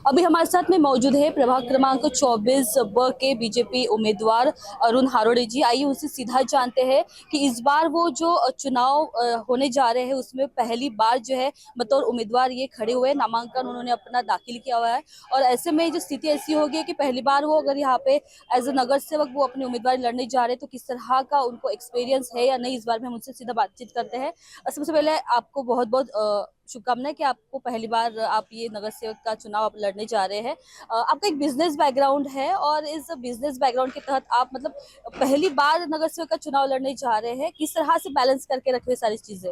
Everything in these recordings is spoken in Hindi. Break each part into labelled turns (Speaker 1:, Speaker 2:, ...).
Speaker 1: अभी हमारे साथ में मौजूद है प्रभाग क्रमांक 24 ब के बीजेपी उम्मीदवार अरुण हारोड़े जी। आइए उनसे सीधा जानते हैं कि इस बार वो जो चुनाव होने जा रहे हैं उसमें पहली बार जो है बतौर उम्मीदवार ये खड़े हुए, नामांकन उन्होंने अपना दाखिल किया हुआ है। और ऐसे में जो स्थिति ऐसी होगी कि पहली बार वो अगर यहाँ पे एज ए नगर सेवक वो अपनी उम्मीदवारी लड़ने जा रहे हैं, तो किस तरह का उनको एक्सपीरियंस है या नहीं, इस बार में हम उनसे सीधा बातचीत करते हैं। सबसे पहले आपको बहुत बहुत शुभकामनाएं कि आपको पहली बार आप ये नगर सेवक का चुनाव आप लड़ने जा रहे हैं। आपका एक बिजनेस बैकग्राउंड है और इस बिजनेस बैकग्राउंड के तहत आप मतलब पहली बार नगर सेवक का चुनाव लड़ने जा रहे हैं, किस तरह से बैलेंस करके रखे सारी चीजें?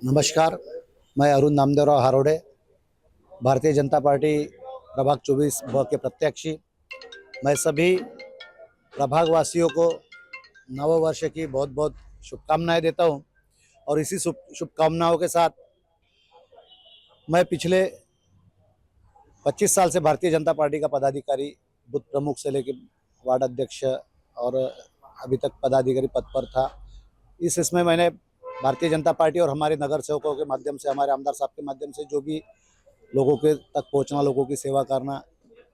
Speaker 2: नमस्कार, मैं अरुण नामदेवराव हारोड़े, भारतीय जनता पार्टी प्रभाग 24 ब के प्रत्याशी। मैं सभी प्रभाग वासियों को नव वर्ष की बहुत बहुत शुभकामनाएं देता हूं और इसी शुभकामनाओं के साथ मैं पिछले 25 साल से भारतीय जनता पार्टी का पदाधिकारी, बूथ प्रमुख से लेकर वार्ड अध्यक्ष और अभी तक पदाधिकारी पद पर था। इसमें मैंने भारतीय जनता पार्टी और हमारे नगर सेवकों के माध्यम से, हमारे आमदार साहब के माध्यम से जो भी लोगों के तक पहुंचना, लोगों की सेवा करना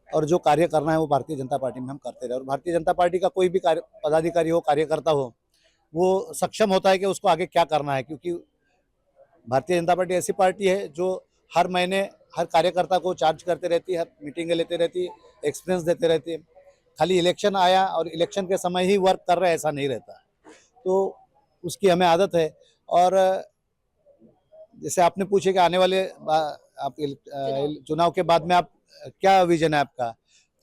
Speaker 2: और जो कार्य करना है वो भारतीय जनता पार्टी में हम करते रहे। और भारतीय जनता पार्टी का कोई भी पदाधिकारी हो, कार्यकर्ता हो, वो सक्षम होता है कि उसको आगे क्या करना है, क्योंकि भारतीय जनता पार्टी ऐसी पार्टी है जो हर महीने हर कार्यकर्ता को चार्ज करते रहती है, हर मीटिंगें लेते रहती है, एक्सपीरियंस देते रहती है। खाली इलेक्शन आया और इलेक्शन के समय ही वर्क कर रहे ऐसा नहीं रहता, तो उसकी हमें आदत है। और जैसे आपने पूछे कि आने वाले आप चुनाव के बाद में आप क्या विजन है आपका,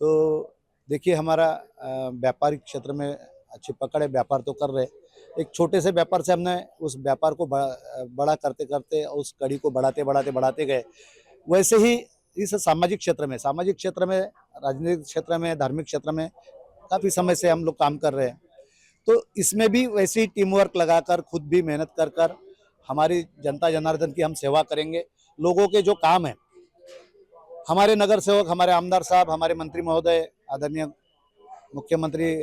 Speaker 2: तो देखिए हमारा व्यापारिक क्षेत्र में अच्छी पकड़ है, व्यापार तो कर रहे। एक छोटे से व्यापार से हमने उस व्यापार को बड़ा करते करते उस कड़ी को बढ़ाते गए। वैसे ही इस सामाजिक क्षेत्र में, राजनीतिक क्षेत्र में, धार्मिक क्षेत्र में काफ़ी समय से हम लोग काम कर रहे हैं। तो इसमें भी वैसे ही टीम वर्क लगाकर, खुद भी मेहनत कर हमारी जनता जनार्दन की हम सेवा करेंगे। लोगों के जो काम है, हमारे नगर सेवक, हमारे आमदार साहब, हमारे मंत्री महोदय, आदरणीय मुख्यमंत्री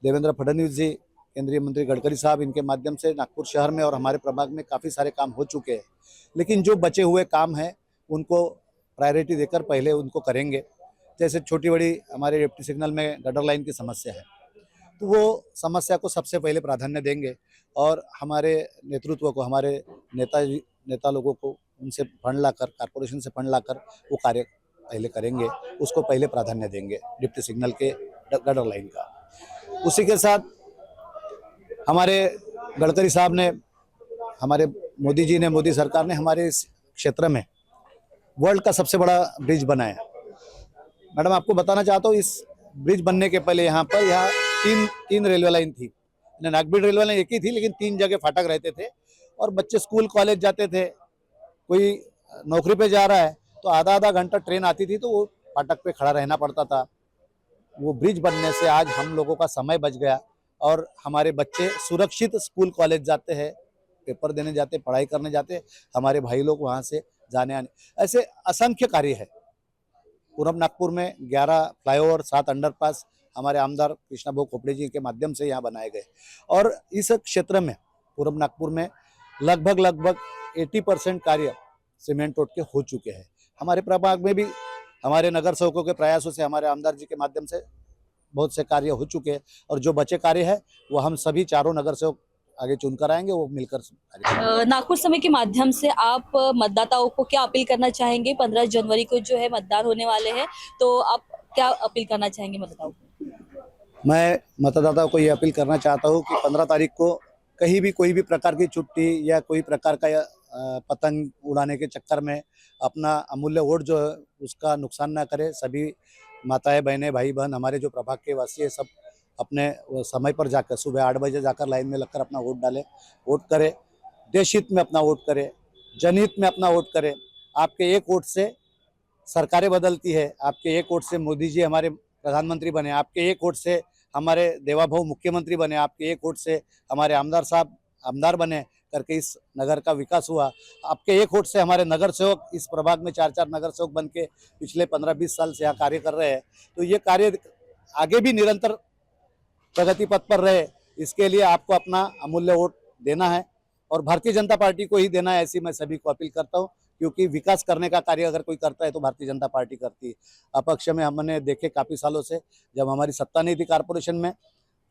Speaker 2: देवेंद्र फडणवीस जी, केंद्रीय मंत्री गडकरी साहब, इनके माध्यम से नागपुर शहर में और हमारे प्रभाग में काफ़ी सारे काम हो चुके हैं। लेकिन जो बचे हुए काम हैं उनको प्रायोरिटी देकर पहले उनको करेंगे। जैसे छोटी बड़ी हमारे डिप्टी सिग्नल में गटर लाइन की समस्या है, तो वो समस्या को सबसे पहले प्राधान्य देंगे और हमारे नेतृत्व को, हमारे नेता लोगों को उनसे फंड लाकर, कारपोरेशन से फंड लाकर वो कार्य पहले करेंगे, उसको पहले प्राधान्य देंगे डिप्टी सिग्नल के गटर लाइन का। उसी के साथ हमारे गडकरी साहब ने, हमारे मोदी जी ने, मोदी सरकार ने हमारे इस क्षेत्र में वर्ल्ड का सबसे बड़ा ब्रिज बनाया। मैडम आपको बताना चाहता हूँ, इस ब्रिज बनने के पहले यहाँ तीन रेलवे लाइन थी। नागपुर रेलवे लाइन एक ही थी, लेकिन 3 जगह फाटक रहते थे और बच्चे स्कूल कॉलेज जाते थे। कोई नौकरी पे जा रहा है तो आधा घंटा ट्रेन आती थी तो वो फाटक पे खड़ा रहना पड़ता था। वो ब्रिज बनने से आज हम लोगों का समय बच गया और हमारे बच्चे सुरक्षित स्कूल कॉलेज जाते हैं, पेपर देने जाते, पढ़ाई करने जाते। हमारे भाई लोग वहाँ से जाने आने, ऐसे असंख्य कार्य है। पूरब नागपुर में 11 फ्लाईओवर, 7 अंडरपास हमारे आमदार कृष्णा भाऊ खोपड़े जी के माध्यम से यहाँ बनाए गए। और इस क्षेत्र में, पूरब नागपुर में लगभग 80% कार्य सीमेंट रोड के हो चुके हैं। हमारे प्रभाग में भी हमारे नगर सेवकों के प्रयासों से, हमारे आमदार जी के माध्यम से बहुत से कार्य हो चुके हैं और जो बचे कार्य है वो हम सभी चारों नगर सेवक आगे चुनकर आएंगे, वो मिलकर
Speaker 1: नागपुर समय के माध्यम से आप मतदाताओं को क्या अपील करना चाहेंगे? 15 जनवरी को जो है मतदान होने वाले हैं, तो आप क्या अपील करना चाहेंगे मतदाताओं को?
Speaker 2: मैं मतदाताओं को ये अपील करना चाहता हूँ कि 15 तारीख को कहीं भी कोई भी प्रकार की छुट्टी या कोई प्रकार का पतंग उड़ाने के चक्कर में अपना अमूल्य वोट जो है उसका नुकसान ना करे। सभी माताएं, बहनें, भाई बहन, हमारे जो प्रभाग के वासी है, सब अपने समय पर जाकर सुबह 8 बजे जाकर लाइन में लगकर अपना वोट डालें, वोट करें, देश हित में अपना वोट करें, जनहित में अपना वोट करें। आपके एक वोट से सरकारें बदलती है, आपके एक वोट से मोदी जी हमारे प्रधानमंत्री बने, आपके एक वोट से हमारे देवाभाऊ मुख्यमंत्री बने, आपके एक वोट से हमारे आमदार साहब आमदार बने करके इस नगर का विकास हुआ। आपके एक वोट से हमारे नगर सेवक इस प्रभाग में 4 नगर सेवक बन के पिछले 15-20 साल से यहाँ कार्य कर रहे हैं। तो ये कार्य आगे भी निरंतर प्रगति पथ पर रहे, इसके लिए आपको अपना अमूल्य वोट देना है और भारतीय जनता पार्टी को ही देना है, ऐसी मैं सभी को अपील करता हूँ। क्योंकि विकास करने का कार्य अगर कोई करता है तो भारतीय जनता पार्टी करती है। अपक्ष में हमने देखे काफ़ी सालों से, जब हमारी सत्ता नहीं थी कारपोरेशन में,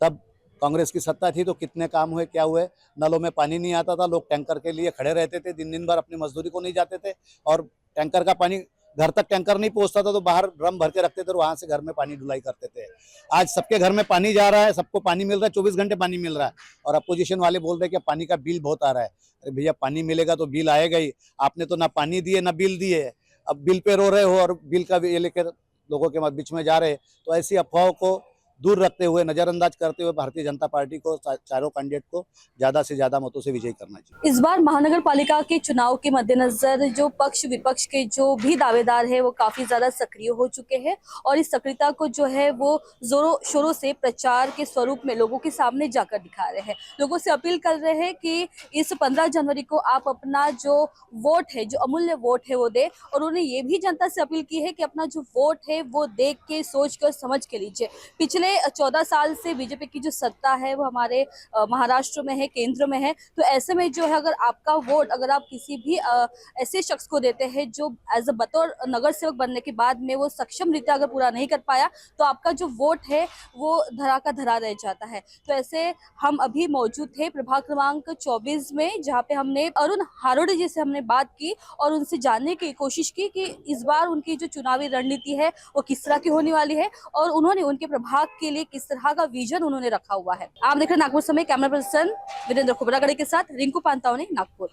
Speaker 2: तब कांग्रेस की सत्ता थी तो कितने काम हुए, क्या हुए। नलों में पानी नहीं आता था, लोग टैंकर के लिए खड़े रहते थे, दिन दिन भर अपनी मजदूरी को नहीं जाते थे, और टैंकर का पानी घर तक टैंकर नहीं पहुंचता था तो बाहर ड्रम भर के रखते थे और वहां से घर में पानी ढुलाई करते थे। आज सबके घर में पानी जा रहा है, सबको पानी मिल रहा है, 24 घंटे पानी मिल रहा है, और अपोजिशन वाले बोल रहे हैं कि पानी का बिल बहुत आ रहा है। अरे भैया, पानी मिलेगा तो बिल आएगा ही। आपने तो ना पानी दिए ना बिल दिए, अब बिल पे रो रहे हो और बिल का ये लेकर लोगों के बीच में जा रहे हैं। तो ऐसी अफवाहों को दूर रखते हुए, नजरअंदाज करते हुए भारतीय जनता पार्टी को चारों कैंडिडेट को ज्यादा से ज्यादा मतों से विजयी करना चाहिए।
Speaker 1: इस बार महानगर पालिका के चुनाव के मद्देनजर जो पक्ष विपक्ष के जो भी दावेदार है वो काफी ज्यादा सक्रिय हो चुके हैं, और इस सक्रियता को जो है वो जोरों शोरों से प्रचार के स्वरूप में लोगों के सामने जाकर दिखा रहे हैं। लोगों से अपील कर रहे हैं कि इस 15 जनवरी को आप अपना जो वोट है, जो अमूल्य वोट है, वो दे। और उन्होंने ये भी जनता से अपील की है कि अपना जो वोट है वो देख के, सोच के और समझ के लीजिए। पिछले 14 साल से बीजेपी की जो सत्ता है वो हमारे महाराष्ट्र में है, केंद्र में है। तो ऐसे में जो है, अगर आपका वोट अगर आप किसी भी ऐसे शख्स को देते हैं जो एज अ बतौर नगर सेवक बनने के बाद में वो सक्षम रीत्या अगर पूरा नहीं कर पाया, तो आपका जो वोट है वो धरा का धरा रह जाता है। तो ऐसे हम अभी मौजूद थे प्रभाग क्रमांक 24 में, जहाँ पे हमने अरुण हारोड़े जी से हमने बात की और उनसे जानने की कोशिश की कि इस बार उनकी जो चुनावी रणनीति है वो किस तरह की होने वाली है, और उन्होंने उनके प्रभाग के लिए किस तरह का विजन उन्होंने रखा हुआ है। आप देख रहे हैं नागपुर समय, कैमरा पर्सन वीरेंद्र खुबरागड़े के साथ रिंकू पांतावने, नागपुर।